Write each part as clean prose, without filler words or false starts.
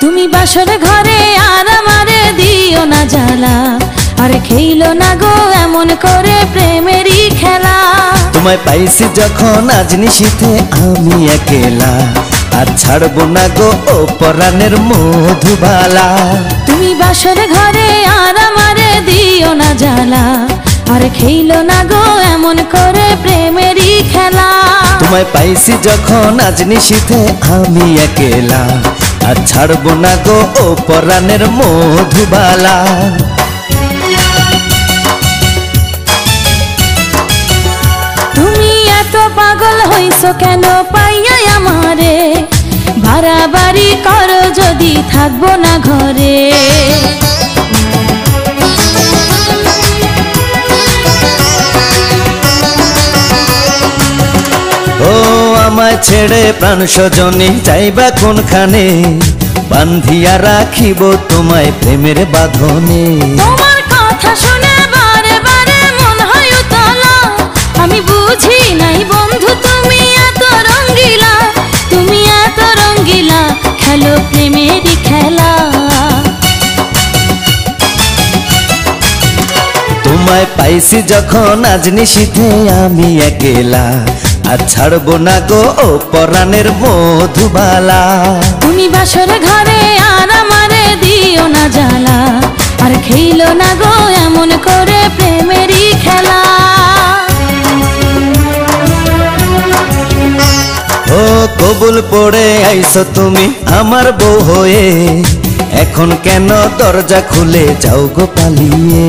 তুমি বাসর ঘরে আর আমারে দিও না জ্বালা, আর খেইলো না গো এমন করে প্রেমেরই খেলা। তোমায় পাইছি যখন আজ নিশীথে আমি একেলা, আর ছাড়বো না গো ও পরাণের মধুবালা। তুমি বাসর ঘরে আর আমারে দিও না জ্বালা, আর খেইলো না গো এমন করে প্রেমেরই খেলা। তোমায় পাইছি যখন আজ নিশীথে আমি একেলা, আর ছাড়বো না গো ও পরাণের মধুবালা। তুমি এত পাগল হইছো কেন পাইয়া আমারে, বাড়াবাড়ি করো যদি থাকবো না ঘরে। ও আমায় ছেড়ে প্রাণ স্বজনে যাইবা কোনখানে, বান্ধিয়া রাখিব তোমায় প্রেমের বাঁধনে। তোমার কথা শুনে বারে বারে মন হয় উতলা, আমি বুঝি নাই বন্ধু তুমি এত রঙ্গিলা, তুমি এত রঙ্গিলা খেলো প্রেমেরই খেলা। তোমায় পাইছি যখন আজ নিশীথে আমি একেলা, আর ছাড়বো না গো ও পরাণের মধুবালা। তুমি বাসর ঘরে আর আমারে দিও না জ্বালা, আর খেইলো না গো এমন করে প্রেমেরই খেলা। ও কবুল পড়ে আইছো তুমি আমার বউ হয়ে, এখন কেন দরজা খুলে যাও গো পালিয়ে।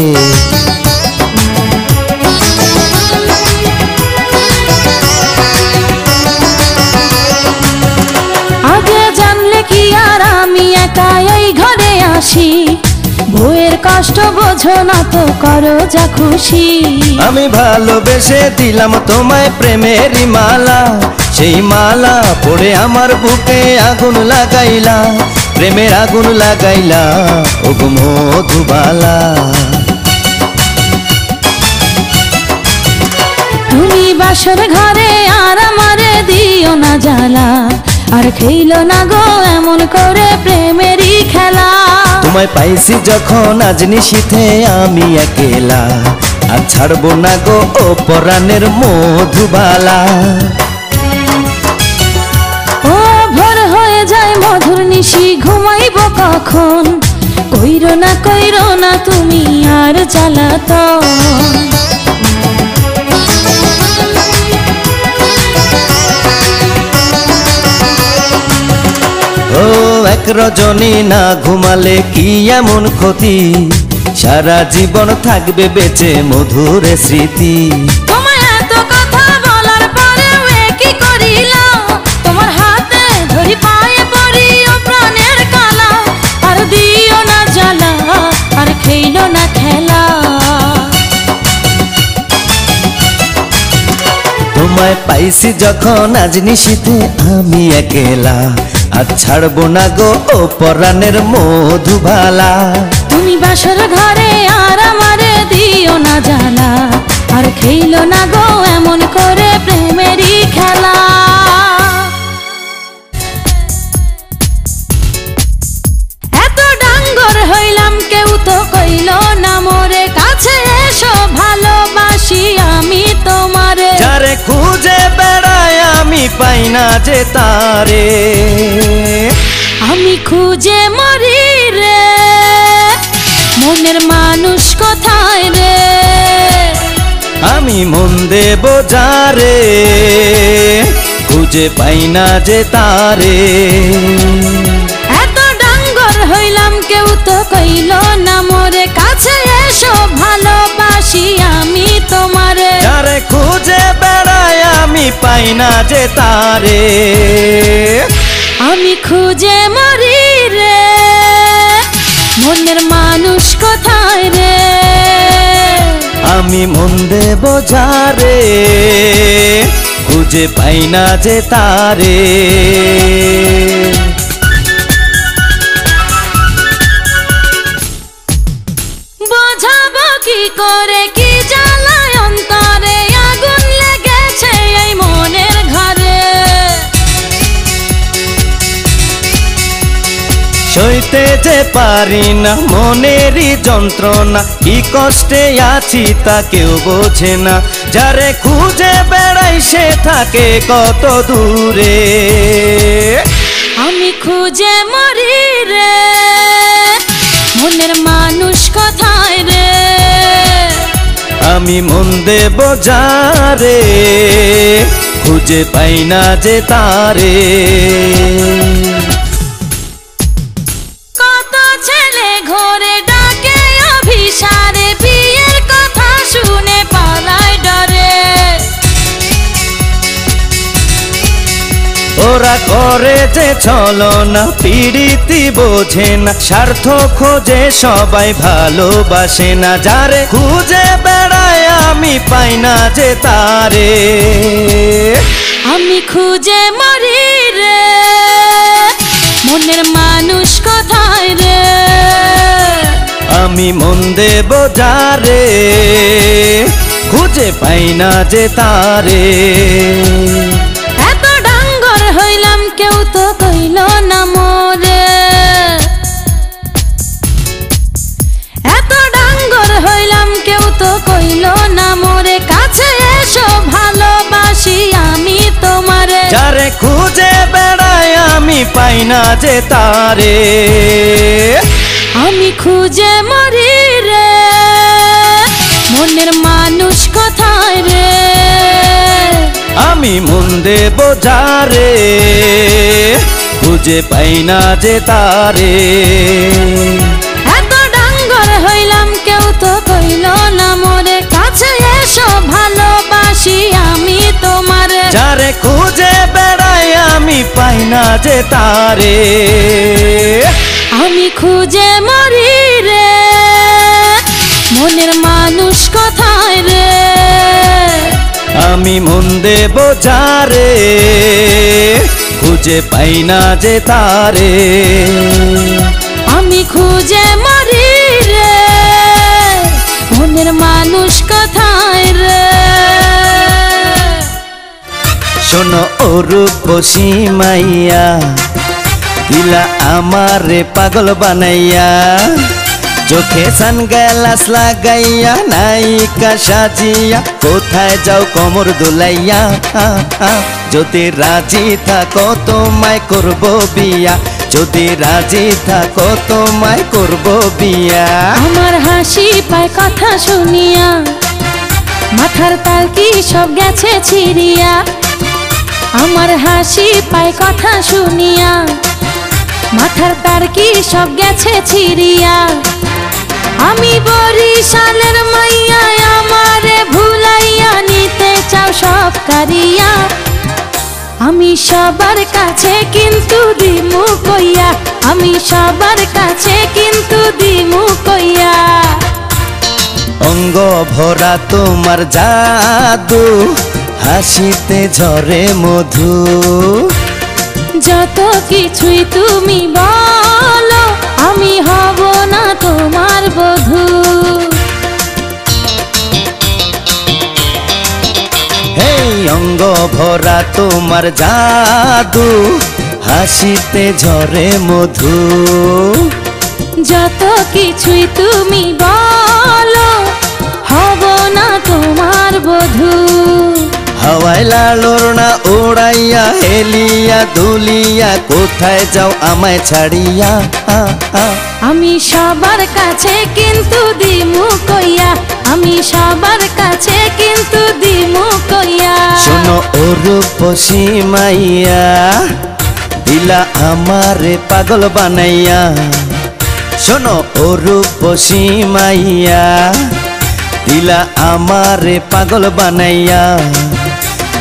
আগে জানলে কি আর আমি একা এই ঘরে আসি, বউয়ের কষ্ট বোঝো না তো করো যা খুশি। আমি ভালোবেসে দিলাম তোমায় প্রেমেরই মালা, সেই মালা পড়ে আমার বুকে আগুন লাগাইলা, প্রেমের আগুন লাগাইলা ও গো মধুবালা। তুমি বাসর ঘরে আর আমারে দিও না জ্বালা, আর খেইলো না গো এমন করে প্রেমেরই খেলা। তোমায় পাইছি যখন আজ নিশীথে আমি একেলা, আর ছাড়বো না গো ও পরাণের মধুবালা। ও ভোর হয়ে যায় মধুর নিশি ঘুমাইব কখন, কইরো না তুমি আর জ্বালাতন। ও এক রজনী না ঘুমালে কি এমন ক্ষতি, সারা জীবন থাকবে বেঁচে মধুর স্মৃতি। তোমায় এত কথা বলার পরেও কি করিলা, তোমার হাতে ধরি পায়ে পড়ি ও প্রাণের কালা, আর দিও না জ্বালা আর খেইলো না খেলা। তোমায় পাইছি যখন আজ নিশীথে আমি একেলা, আর ছাড়বো না গো ও পরাণের মধুবালা। তুমি বাসর ঘরে আর আমারে দিও না জ্বালা, আর খেইলো না গো এমন করে প্রেমেরই খেলা। এত ডাঙ্গর হইলাম কেউ তো কইলো না মোরে, কাছে এসো ভালোবাসি আমি তোমারে। যারে খুঁজে বেড়াই আমি পাই না যে তারে, আমি খুঁজে মরি রে মনের মানুষ কোথায় রে। আমি মন দেব যারে, খুঁজে পাই না যে তারে। এত ডাঙ্গর হইলাম কেউ তো কইলো না মোরে, কাছে এসো ভালোবাসি আমি তোমারে। যারে খুঁজে বেড়াই আমি পাই না যে তারে, আমি খুঁজে মরি রে মনের মানুষ কোথায় রে। আমি মন দেব যারে, খুঁজে পাই না যে তারে। বোঝাবো কি করে কি জ্বালায় অন্তরে, আগুন লেগেছে এই মনের ঘরে। সইতে যে পারি না মনেরই যন্ত্রণা, কি কষ্টে আছি তা কেউ বোঝে না। যারে খুঁজে বেড়াই সে থাকে কত দূরে। আমি খুঁজে মরি রে, মনের মানুষ কোথায় রে? আমি মন দেব যারে, খুঁজে পাই না যে তারে। কত ছেলে ঘরে ডাকে অভিসারে, বিয়ের কথা শুনে পালায় ডরে। ওরা করে যে ছলনা, পীড়িতি বোঝে না, স্বার্থ খোঁজে সবাই ভালোবাসে না। যারে খুঁজে বেড়ায় আমি পাই না যে তারে। আমি খুঁজে মরি রে, মনের মানুষ কোথায় রে? আমি মন দেব যারে, খুঁজে পাই না যে তারে। এত ডাঙ্গর হইলাম কেউ তো কইল না মোরে, এত ডাঙ্গর হইলাম কেউ তো কইল না মোরে। কাছে এসো ভালোবাসি আমি তোমারে। যারে খুঁজে বেড়ায় আমি পাই না যে তারে। আমি খুঁজে মরি রে, মনের মানুষ কোথায় রে? আমি মন দেব যারে, খুঁজে পাই না যে তারে। এত ডাঙ্গর হইলাম কেউ তো কইল না মোরে। কাছে এসো ভালোবাসি আমি তোমারে। যারে খুঁজে বেড়াই আমি পাই না যে তারে। আমি খুঁজে মরি রে, মনের মানুষ কোথায় রে? আমি মন দেব যারে, খুঁজে পাই না যে তারে। আমি খুঁজে মরি রে, মনের মানুষ কোথায় রে? শোনো ও রূপসী মাইয়া, দিলা আমারে পাগল বানাইয়া। চোখে সানগ্লাস লাগাইয়া, নায়িকা সাজিয়া, কোথায় যাও কোমর দোলাইয়া। যদি রাজি থাকো তোমায় করব বিয়া, যদি রাজি থাকো তোমায় করব বিয়া। আমার হাসি পায় কথা শুনিয়া, মাথার তাল কি সব গেছে ছিড়িয়া। আমার হাসি পায় কথা শুনিয়া, মাথার তার কি সব গেছে ছিড়িয়া। আমি বরিশালের মাইয়া, আমারে ভুলাইয়া নিতে চাও সব কারিয়া। আমি সবার কাছে কিন্তু দিমু কইয়া, আমি সবার কাছে কিন্তু দিমু কইয়া। অঙ্গ ভরা তোমার জাদু, হাসিতে ঝরে মধু। যত কিছুই তুমি বলো, আমি হব না তোমার বধূ। হেই অঙ্গ ভরা তোমার জাদু, হাসিতে ঝরে মধু। যত কিছুই তুমি বলো, হব না তোমার বধূ। হাওয়ায় লালোর না ওড়াইয়া, হেলিয়া দুলিয়া, কোথায় যাও আমায় ছাড়িয়া। আমি সবার কাছে কিন্তু দিমু কইয়া, আমি সবার কাছে কিন্তু দিমু কইয়া। শোনো ও রূপসী মাইয়া, দিলা আমারে পাগল বানাইয়া। শোনো ও রূপসী মাইয়া, দিলা আমারে পাগল বানাইয়া।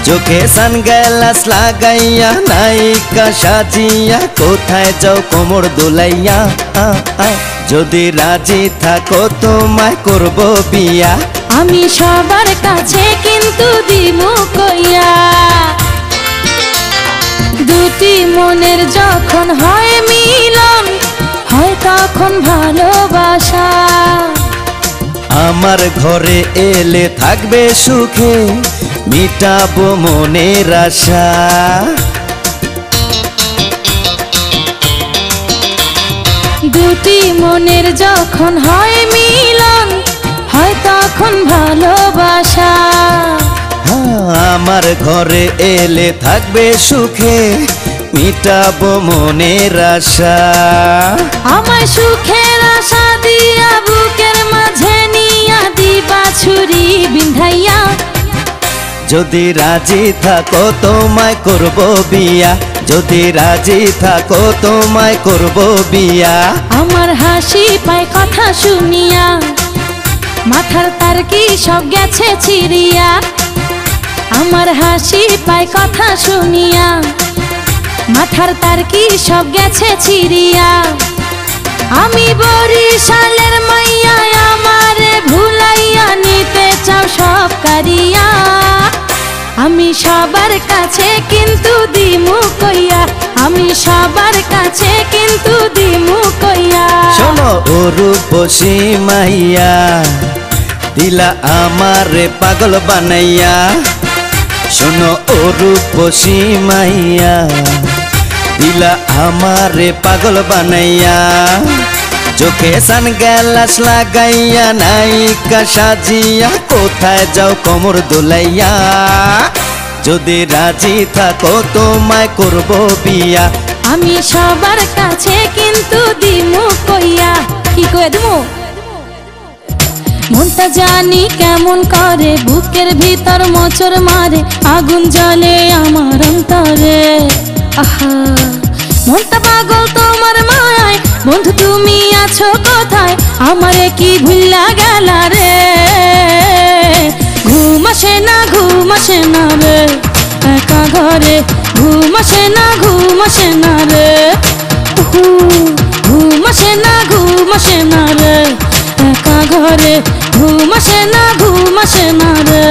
চোখে সানগ্লাস লাগাইয়া, নায়িকা সাজিয়া, কোথায় যাও কোমর দোলাইয়া। যদি রাজি থাকো তোমায় করব বিয়া, আমি সবার কাছে কিন্তু দিমু কইয়া। দুটি মনের যখন হয় মিলন, হয় তখন ভালোবাসা। আমার ঘরে এলে থাকবে সুখে, মিটাবো মনের আশা। দুটি মনের যখন হয় মিলন, হয় তখন ভালোবাসা। আমার ঘরে এলে থাকবে সুখে, মিটাবো মনের আশা। আমার সুখের আশা দিয়া বুকের মাঝে নিয়া দিবা ছুরি বিন্ধাইয়া। যদি রাজি থাকো তোমায় করব বিয়া, যদি রাজি থাকো তোমায় করব বিয়া। আমার হাসি পায় কথা শুনিয়া, মাথার তার কি সব গেছে ছিড়িয়া। আমার হাসি পায় কথা শুনিয়া, মাথার তার কি সব গেছে ছিড়িয়া। আমি বরিশালের মাইয়া, আমারে ভুলাইয়া নিতে চাও সব কারিয়া। আমি সবার কাছে কিন্তু দিমু কইয়া, আমি সবার কাছে কিন্তু দিমু কইয়া। শোনো ও রূপসী মাইয়া, দিলা আমারে পাগল বানাইয়া। শোনো ও রূপসী মাইয়া, দিলা আমারে পাগল বানাইয়া। চোখে সানগ্লাস লাগাইয়া নায়িকা সাজিয়া, কোথায় যাও কোমর দোলাইয়া। যদি রাজি থাকো তোমায় করব বিয়া। আমি সবার কাছে কিন্তু দিমু কইয়া। কি কয়ে দিমু? মনটা জানি কেমন করে, বুকের ভিতর মোচড় মারে, আগুন জ্বলে আমার অন্তরে। আহা, মনটা পাগল তোমার মায়ায়, বন্ধু তুমি আছো কোথায়, আমারে কি ভুল্লা গেলা রে। ঘুম আসে না, ঘুম আসে না রে, একা ঘরে ঘুম আসে না, ঘুম আসে না রে। ঘুম আসে না, ঘুম আসে না রে, একা ঘরে ঘুম আসে না, ঘুম আসে না রে।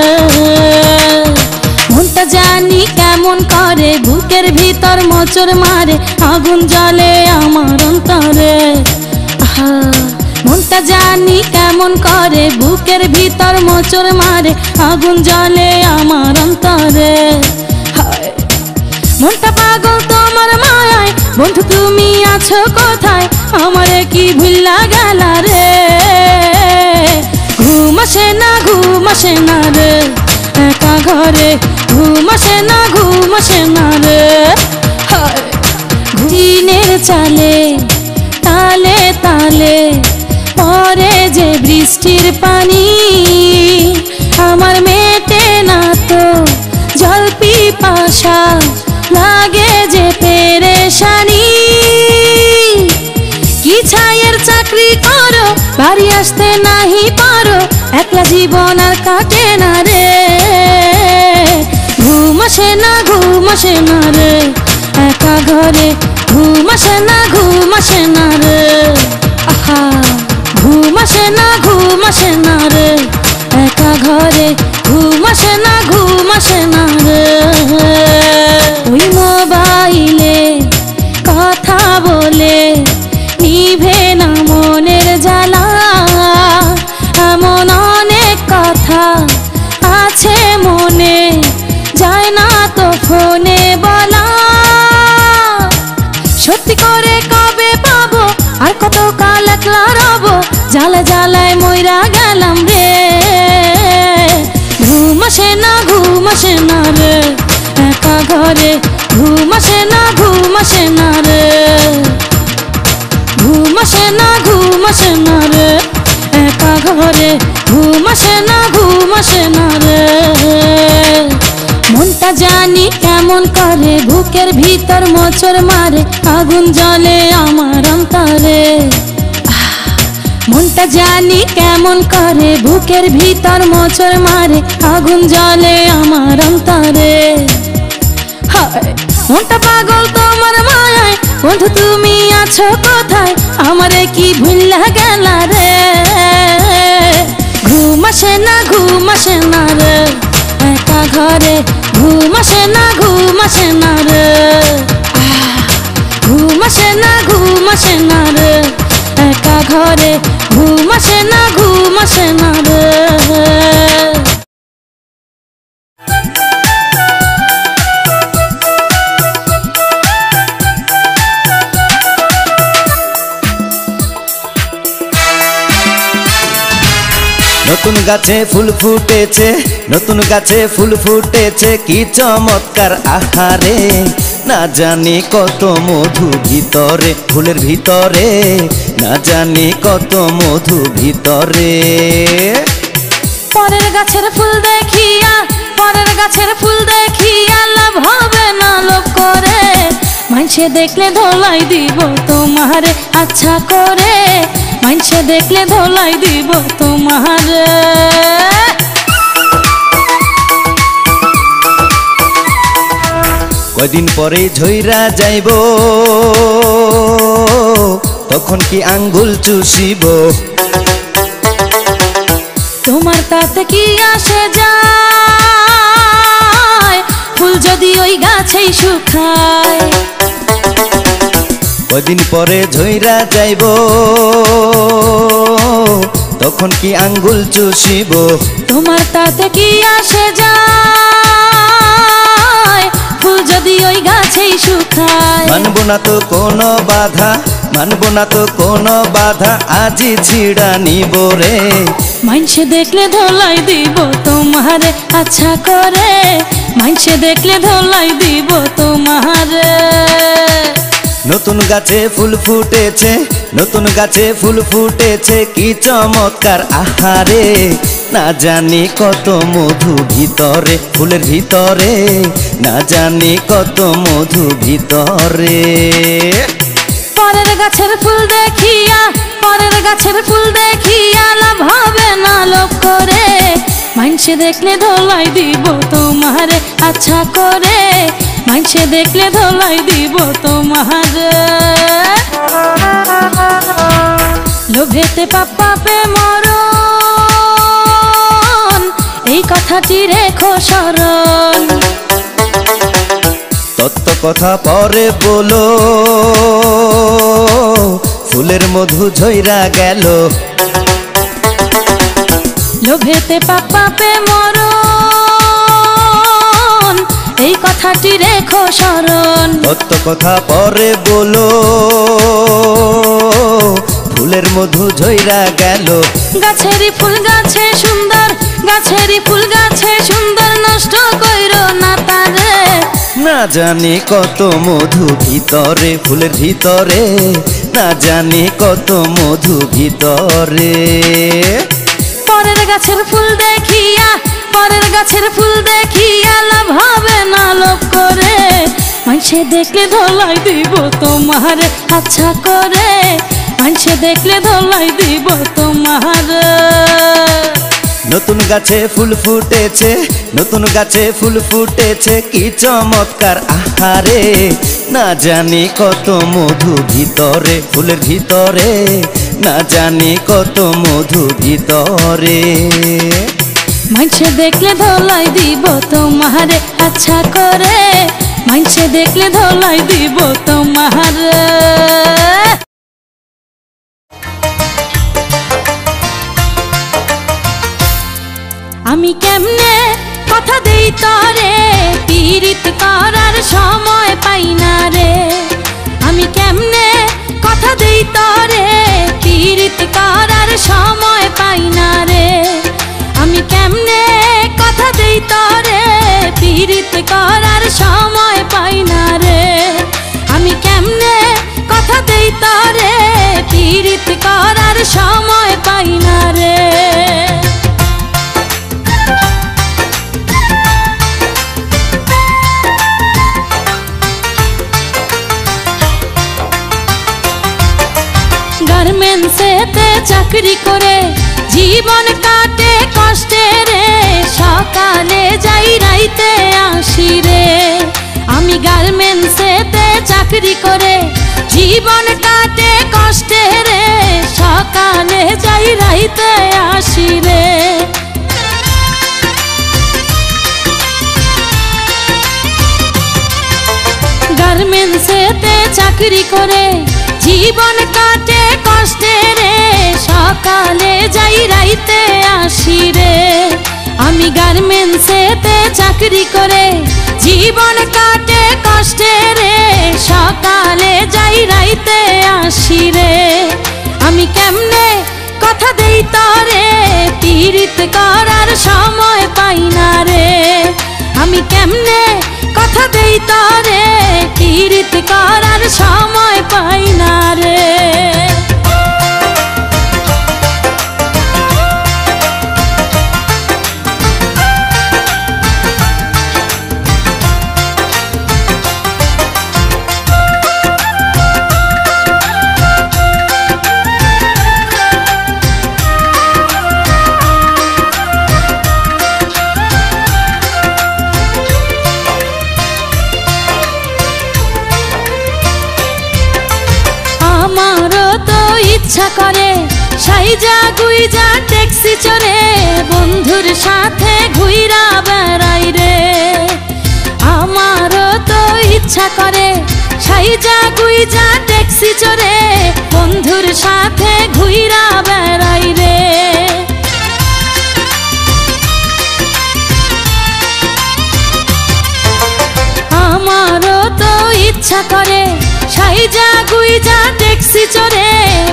মনটা জানি কেমন করে, বুকের ভিতর মোচড় মারে, আগুন জ্বলে আমার অন্তরে। আহা, মনটা জানি কেমন করে, বুকের ভিতর মোচড় মারে, আগুন জ্বলে আমার অন্তরে। হায়, মনটা পাগল তোমার মায়ায়, বন্ধু তুমি আছো কোথায়, আমারে কি ভুল্লা গেলা রে। ঘুম আসে না, ঘুম আসে না রে, একা ঘরে ঘুম আসে না, ঘুম আসে না রে। হায়, দিনের চালে তালে তালে পরে যে বৃষ্টির পানি, আমার মেটে না তো জল পিপাসা, লাগে যে পেরেশানি। কি ছাইয়ের চাকরি করো, বাড়ি আসতে নাহি পারো, একলা জীবন আর কাটে না রে। ঘুম আসে না, ঘুম আসে না রে, একা ঘরে ঘুম আসে না, ঘুম আসে না রে। আহা, ঘুম আসে না, ঘুম আসে না রে, একা ঘরে ঘুম আসে না, ঘুম আসে না রে। ওই মোবাইলে কথা বলে নিভে না মনের জ্বালা, এমন অনেক কথা আছে মনে, যায় না তো ফোনে বলা। সত্যি করে কবে পাবো, আর কত কাল একলা রব, জ্বালা জ্বালায় মইরা গেলাম রে। ঘুম আসে না, ঘুম আসে না রে, একা ঘরে ঘুম আসে না, ঘুম আসে না রে। ঘুম আসে না, ঘুম আসে না রে, একা ঘরে ঘুম আসে না, ঘুম আসে না রে। মনটা জানি কেমন করে, বুকের ভিতর মোচড় মারে, আগুন জ্বলে আমার অন্তরে। মনটা জানি কেমন করে, বুকের ভিতর মোচড় মারে, আগুন জ্বলে আমার অন্তরে। হায়, মনটা পাগল তোমার মায়ায়, বন্ধু তুমি আছো কোথায়, আমারে কি ভুল্লা গেলা রে। ঘুম আসে না, ঘুম আসে না রে, একা ঘরে ঘুম আসে না, ঘুম আসে না রে। ঘুম আসে না, ঘুম আসে না রে, একা ঘরে ঘুম আসে না, ঘুম আসে না রে। নতুন গাছে ফুল ফুটেছে, নতুন গাছে ফুল ফুটেছে, কি চমৎকার আহারে। না জানি কত মধু ভিতরে, ফুলের ভিতরে, না জানি কত মধু ভিতরে। পরের গাছের ফুল দেখিয়া, পরের গাছের ফুল দেখিয়া লাভ হবে না লোভ করে। মাইনসে দেখলে ধোলাই দিব তোমারে আচ্ছা করে, মাইনসে দেখলে ধোলাই দিব তোমারে। কয়দিন পরে ঝইরা যাইব, তখন কি আঙ্গুল চুষিব। তোমার তাতে কি আসে যায়, ফুল যদি ওই গাছেই শুকায়। কয়দিন পরে ঝইরা যাইব, তখন কি আঙ্গুল চুষিব। তোমার তাতে কি আসে যায়, ফুল যদি ওই গাছেই শুকায়। মানব না তো কোনো বাধা, মানব না তো কোনো বাধা, আজি ছিড়া নিব রে। মাইনসে দেখলে ধোলাই দিব তোমারে আচ্ছা করে, মাইনসে দেখলে ধোলাই দিব তোমারে। নতুন গাছে ফুল ফুটেছে, নতুন গাছে ফুল ফুটেছে, কি চমৎকার আহারে। না জানি কত মধু ভিতরে, ফুলের ভিতরে, না জানি কত মধু ভিতরে। পরের গাছের ফুল দেখিয়া, পরের গাছের ফুল দেখিয়া লাভ হবে না লোভ করে। মাইনসে দেখলে ধোলাই দিব তোমারে আচ্ছা করে, মাইনসে দেখলে ধোলাই দিব তোমারে। লোভেতে পাপ পাপে মরণ, এই কথাটি রেখো স্মরণ। তত্ত্ব কথা পরে বলো, ফুলের মধু ঝইরা গেল। লোভেতে পাপ পাপে মরণ, এই কথাটি রেখো স্মরণ। তত্ত্ব কথা পরে বলো, ফুলের মধু ঝইরা গেল। গাছেরই ফুল গাছে সুন্দর, গাছেরই ফুল গাছে সুন্দর, নষ্ট কইরো না তারে। না জানি কত মধু ভিতরে, ফুলের ভিতরে, না জানি কত মধু ভিতরে। পরের গাছের ফুল দেখিয়া, পরের গাছের ফুল দেখিয়া লাভ হবে না লোভ করে। মাইনসে দেখলে ধোলাই দিব তোমারে আচ্ছা করে, মাইনসে দেখলে ধোলাই দিব তোমারে। নতুন গাছে ফুল ফুটেছে, নতুন গাছে ফুল ফুটেছে, কি চমৎকার আহারে। না জানি কত মধু ভিতরে, ফুলের ভিতরে, না জানি কত মধু ভিতরে। মাইনসে দেখলে ধোলাই দিব তোমারে আচ্ছা করে, মাইনসে দেখলে ধোলাই দিব তোমারে। আমি কেমনে কথা দেই তরে, পীড়িত করার সময় পাই না রে। আমি কেমনে কথা দেই তরে, পীড়িত করার সময় পাই না রে। আমি কেমনে কথা দেই তরে, পীড়িত করার সময় পাই না রে। আমি কেমনে কথা দেই তরে, পীড়িত করার সময় পাই না রে। গার্মেন্টসেতে চাকরি করে জীবন কাটে কষ্টে রে, সকালে যাই রাইতে আসি রে। আমি গার্মেন্টসেতে চাকরি করে জীবন কাটে কষ্টে রে, সকালে যাই রাইতে আসি রে। গার্মেন্টসেতে চাকরি করে জীবন কাটে কষ্টে রে, সকালে যাই রাইতে আসি রে। আমি গার্মেন্টসেতে চাকরি করে জীবন কাটে কষ্টে রে, সকালে যাই রাইতে আসি রে। আমি কেমনে কথা দেই তরে, পীড়িত করার সময় পাই না রে। আমি কেমনে কথা দেই তরে, পীড়িত করার সময় পাই না রে। ইচ্ছা করে সাইজা গুইজা ট্যাক্সি চড়ে বন্ধুর সাথে ঘুইরা বেড়াই রে। আমারও তো ইচ্ছা করে সাইজা গুইজা ট্যাক্সি চড়ে বন্ধুর সাথে ঘুইরা বেড়াই রে। আমারও তো ইচ্ছা করে সাইজা গুইজা ট্যাক্সি চড়ে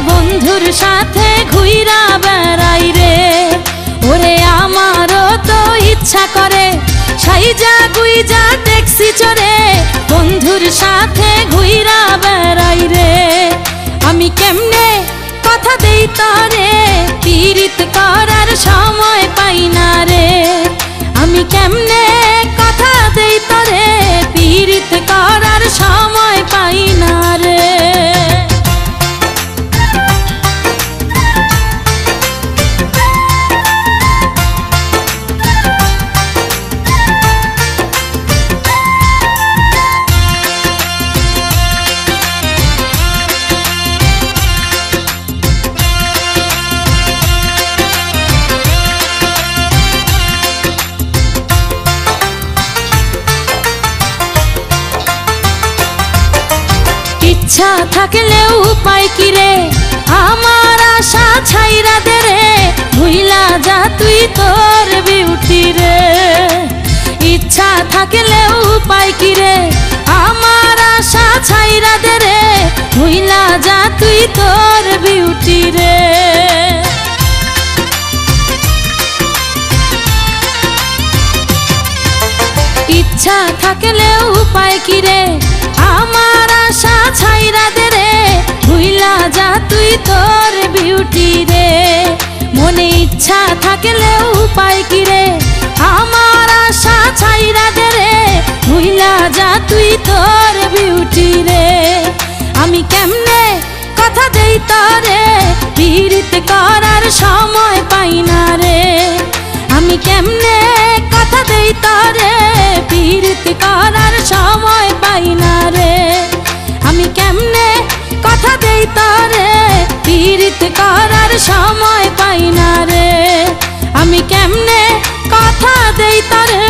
বন্ধুর সাথে ঘুইরা বেড়াই রে। ওরে আমারও তো ইচ্ছা করে সাইজা গুইজা ট্যাক্সি চড়ে বন্ধুর সাথে ঘুইরা বেড়াই রে। আমি কেমনে কথা দেই তরে, পীড়িত করার সময় পাই না রে। আমি কেমনে কথা দেই তরে, পীড়িত করার সময় পাই না রে। ইচ্ছা থাকলেও উপায় কি রে, আমার আশা ছাইরা দে রে, ভুইলা যা তুই তোর বিউটি রে। ইচ্ছা থাকলেও উপায় কি রে, আমার আশা ছাইরা দে রে, ভুইলা যা তুই তোর বিউটি রে। ইচ্ছা থাকলেও উপায় কি রে, আমার আশা ছাইরা দে রে, ভুইলা যা তুই তোর বিউটি রে। মনে ইচ্ছা থাকলেও উপায় কি রে, আমার আশা ছাইরা দে রে, ভুইলা যা তুই তোর বিউটি রে। আমি কেমনে কথা দেই তরে, পীড়িত করার সময় পাই না রে। আমি কেমনে কথা দেই তরে, পীড়িত করার সময় পাই না রে। আমি কেমনে কথা দেই তরে, পীড়িত করার সময় পাই না রে। আমি কেমনে কথা দেই তরে,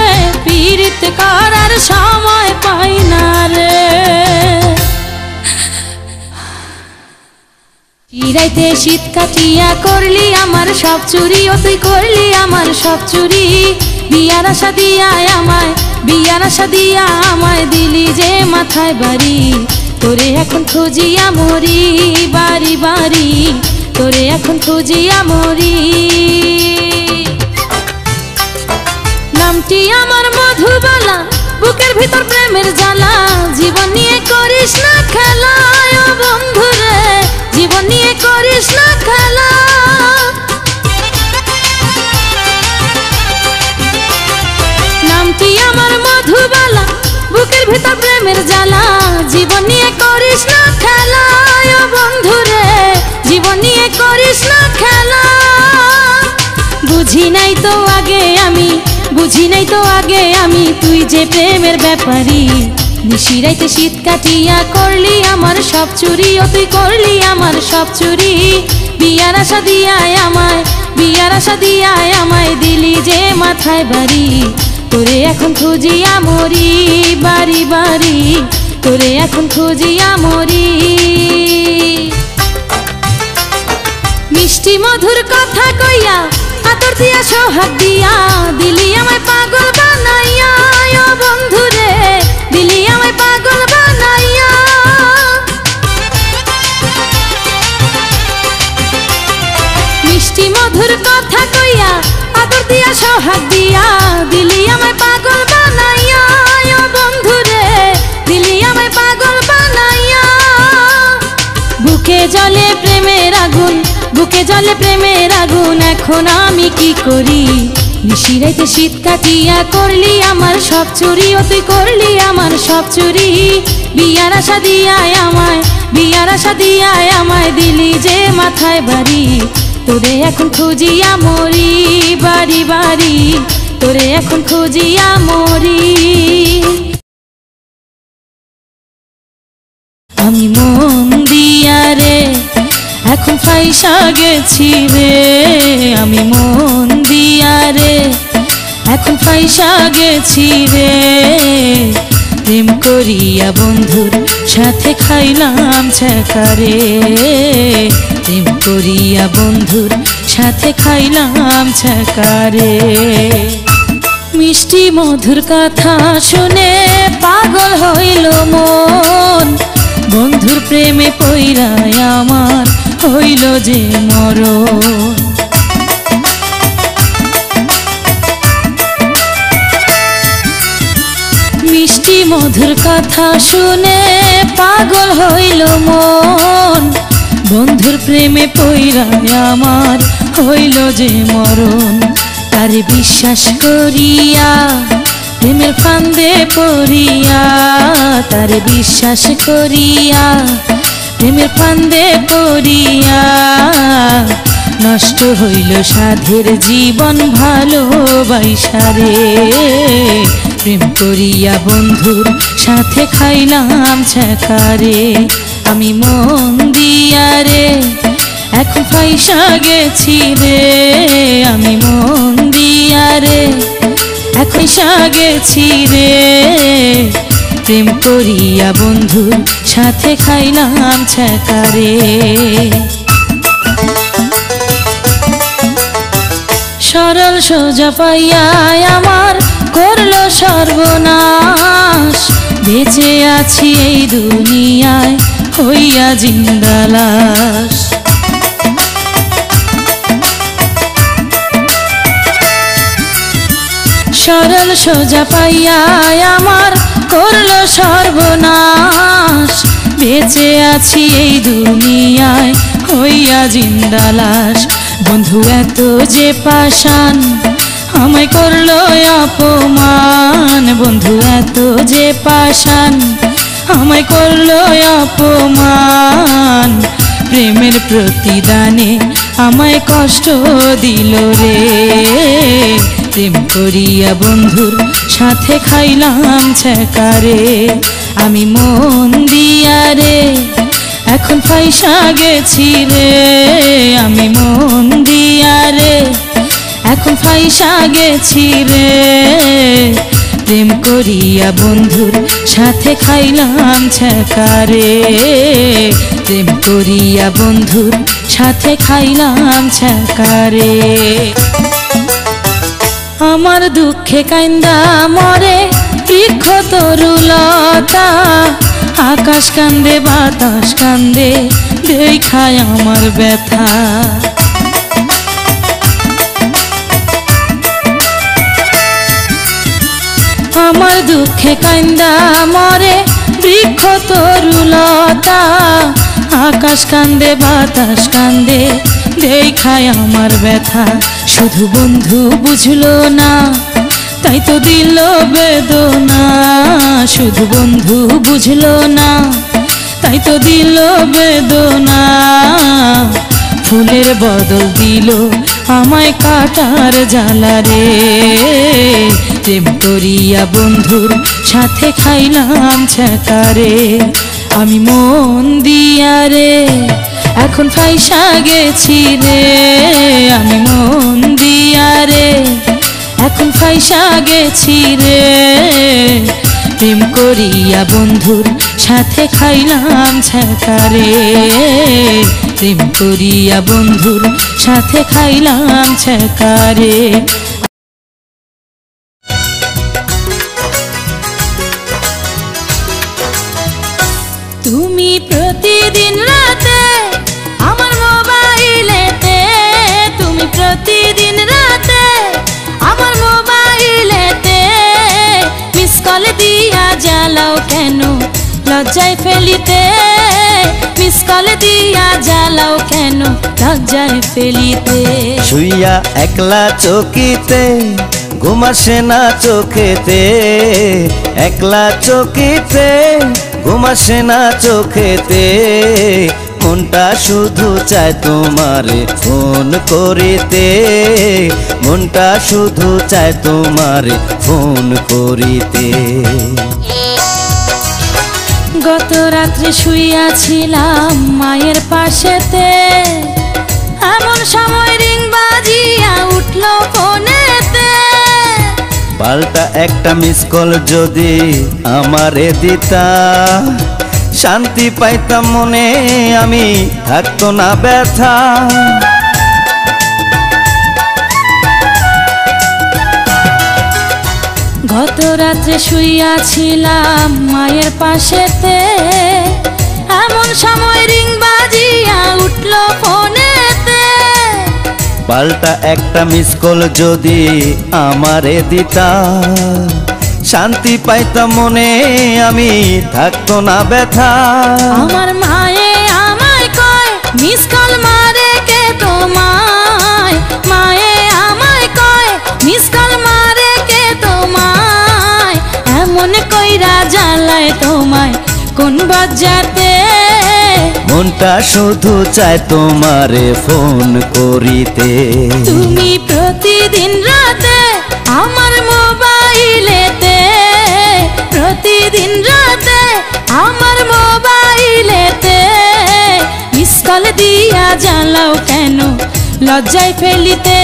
পীড়িত করার সময় পাই না রে। চিরাইতে শীত কাটিয়া করলি আমার সব চুরি, ও তুই করলি আমার সব চুরি। বিয়ার আশা দিয়া আমায়, বিয়ার আশা দিয়া আমায় দিলি যে মাথায় বাড়ি। তোরে এখন খুঁজিয়া মরি বাড়ি বাড়ি, তোরে এখন খুঁজিয়া মরি। নামটি আমার মধুবালা, বুকের ভিতর প্রেমের জ্বালা, জীবন নিয়ে করিস না খেলা ও বন্ধুরে, জীবন নিয়ে করিস না খেলা। নামটি আমার মধুবালা, বুকের ভিতর প্রেমের জ্বালা, জীবন নিয়ে করিস না খেলা ও বন্ধুরে, জীবন নিয়ে করিস না খেলা। বুঝি নাই তো আগে আমি, বুঝি নাই তো আগে আমি, তুই যে প্রেমের ব্যাপারী। নিশিরাইতে শীত কাটিয়া করলি আমার সব চুরি, ও তুই করলি আমার সব চুরি। বিয়ার আশা দিয়ায় আমায়, বিয়ার আশা দিয়ায় আমায় দিলি যে মাথায় বাড়ি। তোরে এখন খুঁজিয়া মরি বাড়ি বাড়ি, তোরে এখন খুঁজিয়া মরি। মিষ্টি মধুর কথা কইয়া, আতর দিয়া সোহাগ দিয়া, দিলি আমায় পাগল বানাইয়া ও বন্ধুরে, দিলি আমায় পাগল বানাইয়া। মিষ্টি মধুর কথা কইয়া, বুকে জ্বলে প্রেমের আগুন, বুকে জ্বলে প্রেমের আগুন। এখন আমি কি করি? নিশিরাইতে শীত কাটিয়া করলি আমার সব চুরি, ও তুই করলি আমার সব চুরি। বিয়ার আশা দিয়ায় আমায়, বিয়ার আশা দিয়ায় আমায় দিলি যে মাথায় বাড়ি। তোরে এখন খুঁজিয়া মরি বাড়ি বাড়ি, তোরে এখন খুঁজিয়া মরি। আমি মন দিয়া রে এখন ফাইসা গেছি রে, আমি মন দিয়া রে এখন ফাইসা গেছি রে। প্রেম করিয়া বন্ধুর সাথে খাইলাম ছ্যাঁকা রে, প্রেম করিয়া বন্ধুর সাথে খাইলাম ছ্যাঁকা রে। মিষ্টি মধুর কথা শুনে পাগল হইল মন, বন্ধুর প্রেমে পইরায় আমার হইল যে মরণ। মিষ্টি মধুর কথা শুনে পাগল হইল মন, বন্ধুর প্রেমে পইরায় আমার হইল যে মরণ। তারে বিশ্বাস করিয়া প্রেমের ফান্দে পড়িয়া, তারে বিশ্বাস করিয়া প্রেমের ফান্দে পড়িয়া নষ্ট হইল সাধের জীবন ভালোবাসা রে। প্রেম করিয়া বন্ধুর সাথে খাইলাম ছ্যাঁকা রে, আমি মন দিয়া রে এখন ফাইসা গেছি রে, আমি মন দিয়া রে এখন ফাইসা গেছি রে। প্রেম করিয়া বন্ধুর সাথে খাইলাম ছ্যাঁকা রে। সরল সোজা পাইয়া আমার করলো সর্বনাশ, বেঁচে আছি এই দুনিয়ায় হইয়া জিন্দা লাশ। সরল সোজা পাইয়া আমার করলো সর্বনাশ, বেঁচে আছি এই দুনিয়ায় হইয়া জিন্দা লাশ। বন্ধু এত যে পাষাণ আমায় করলো অপমান, বন্ধু এত যে পাষাণ আমায় করলো অপমান। প্রেমের প্রতিদানে আমায় কষ্ট দিল রে, প্রেম করিয়া বন্ধুর সাথে খাইলাম ছ্যাঁকা রে। আমি মন দিয়া রে এখন ফাইসা গেছি রে, আমি মন দিয়া রে এখন ফাইসা গেছি রে। প্রেম করিয়া বন্ধুর সাথে খাইলাম ছ্যাঁকা রে, প্রেম করিয়া বন্ধুর সাথে খাইলাম ছ্যাঁকা রে। আমার দুঃখে কান্দা মরে বৃক্ষ তরুলতা, আকাশ কান্দে বাতাস কান্দে দেখায় আমার ব্যথা। আমার দুঃখে কান্দা মরে বৃক্ষ তরুলতা, আকাশ কান্দে বাতাস কান্দে দেখায় আমার ব্যথা। শুধু বন্ধু বুঝলো না তাই তো দিল বেদনা, শুধু বন্ধু বুঝলো না তাই তো দিল বেদনা। ফুলের বদল দিল আমায় কাটার জ্বালা রে, প্রেম করিয়া বন্ধুর সাথে খাইলাম ছ্যাঁকা রে। আমি মন দিয়া রে এখন ফাইসা গেছি রে, আমি মন দিয়া রে এখন ফাইসা গেছি রে। প্রেম করিয়া বন্ধুর সাথে খাইলাম ছ্যাঁকা রে, প্রেম করিয়া বন্ধুর সাথে খাইলাম ছ্যাঁকা রে। তুমি প্রতিদিন রাতে আমার মোবাইলেতে, তুমি প্রতিদিন রাতে আমার মোবাইলেতে মিস কল দিয়া জ্বালাও কেন লজ্জায় ফেলিতে, মিস কল দিয়া জ্বালাও কেন লজ্জায় ফেলিতে। শুইয়া একলা চকিতে ঘুম আসে না চোখেতে, একলা চকিতে ঘুম আসে না চোখেতে, মনটা শুধু চায় তোমারে ফোন করিতে, মনটা শুধু চায় তোমারে ফোন করিতে। গত রাত্রে শুইয়াছিলাম মায়ের পাশেতে, এমন সময় রিং বাজিয়া উঠলো ফোনেতে। পাল্টা একটা মিস কল যদি আমারে দিতা, শান্তি পাইতাম মনে আমি থাকতো না ব্যথা। গত রাত্রে শুইয়াছিলাম মায়ের পাশেতে, এমন সময় রিং বাজিয়া উঠলো ফোনেতে। পাল্টা একটা মিস কল যদি আমারে দিতা, শান্তি পাইতাম মনে আমি থাকতো না ব্যথা। আমার মায়ে আমায় কয় মিস কল মারে কে তোমায়, মায়ে আমায় কয় মিস কল মারে কে তোমায়, এমন কইরা জ্বালায় তোমায় কোন বজ্জাতে। মনটা শুধু চায় তোমারে ফোন করিতে। তুমি প্রতিদিন রাতে আমার মোবাইলেতে, প্রতিদিন রাতে আমার মোবাইলেতে, মিস কল দিয়া জ্বালাও কেন লজ্জায় ফেলিতে,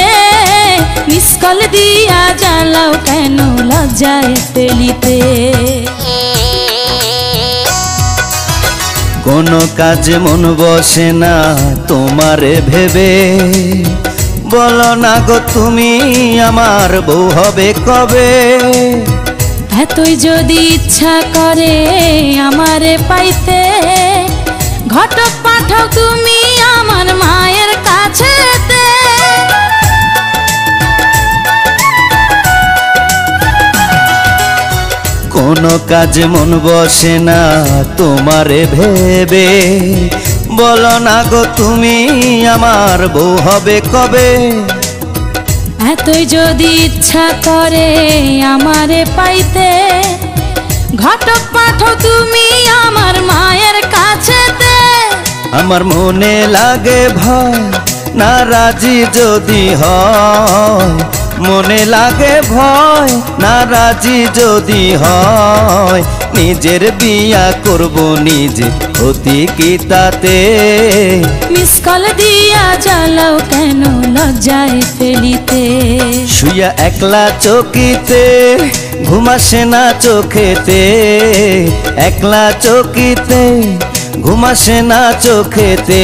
মিস কল দিয়া জ্বালাও কেন লজ্জায় ফেলিতে। কোনো কাজে মন বসে না তোমারে ভেবে, বলো না গো তুমি আমার বউ হবে কবে। এতই যদি ইচ্ছা করে আমারে পাইতে, ঘটক পাঠাও তুমি আমার মায়ের কাছেতে। কোনো কাজে মন বসে না তোমারে ভেবে, বলো না গো তুমি আমার বউ হবে কবে। এতই যদি ইচ্ছা করে আমারে পাইতে, ঘটক পাঠাও তুমি আমার মায়ের কাছেতে। আমার মনে লাগে ভয় না রাজি যদি হয়, মনে লাগে ভয় না রাজি যদি হয়, নিজের বিয়া করব নিজে অতি কি তাতে। মিস কল দিয়া জ্বালাও কেন লজ্জায় ফেলিতে। শুইয়া একলা চকিতে ঘুম আসে না চোখেতে, একলা চকিতে ঘুম আসে না চোখেতে,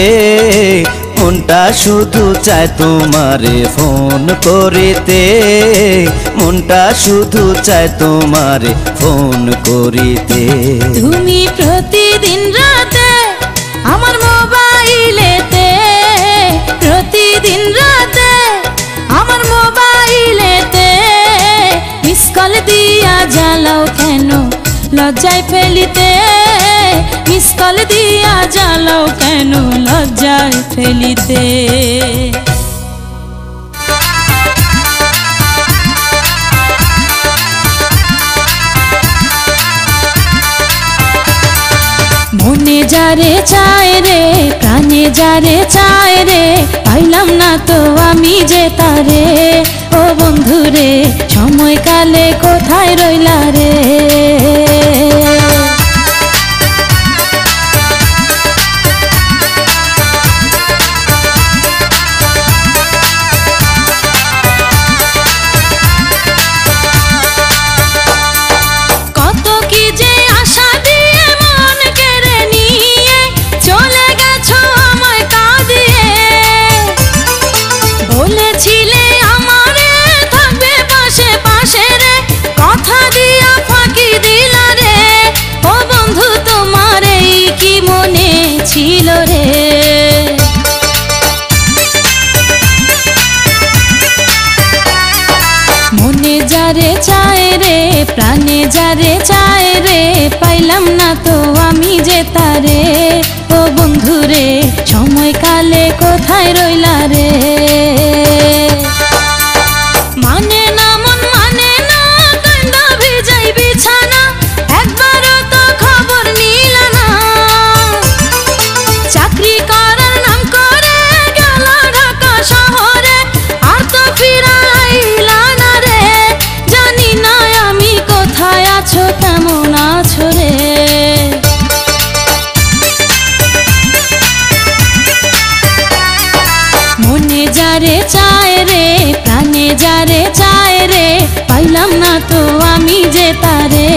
মনটা শুধু চায় তোমারে ফোন করিতে, মনটা শুধু চায় তোমারে ফোন করিতে। তুমি প্রতিদিন রাতে আমার মোবাইলেতে, প্রতিদিন রাতে আমার মোবাইলেতে, মিস কল দিয়া জ্বালাও কেন লজ্জায় ফেলিতে, মিস কল দিয়া জ্বালাও কেন লজ্জায় ফেলিতে। মনে যারে চায় রে, প্রাণে যারে চায় রে, পাইলাম না তো আমি যে তারে। ও বন্ধু রে সময়কালে কোথায় রইলা রে। কত কি যে আশা দিয়ে মন কেড়ে নিয়ে চলে গেছো আমায় কাঁদিয়ে, বলেছিলে আমারে থাকবে পাশে পাশে রে, কথা দিয়া ফাঁকি দিলা রে। ও বন্ধু তোমার এই কি মনে ছিল রে। মনে যারে চায় রে, প্রাণে যারে চায় রে, পাইলাম না তো আমি যে তারে। ও বন্ধু যারে চায় রে, প্রাণে যারে চায় রে, পাইলাম না তো আমি যে তারে।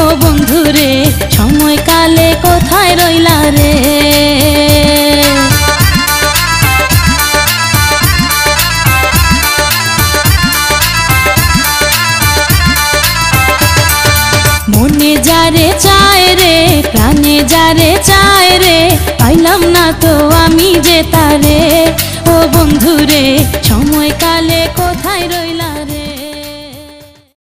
ও বন্ধু রে, সময়কালে কোথায় রইলা রে? মনে যারে চায় রে, প্রাণে যারে চায় রে, পাইলাম না তো আমি যে তারে। ও বন্ধু রে, সময়কালে কোথায়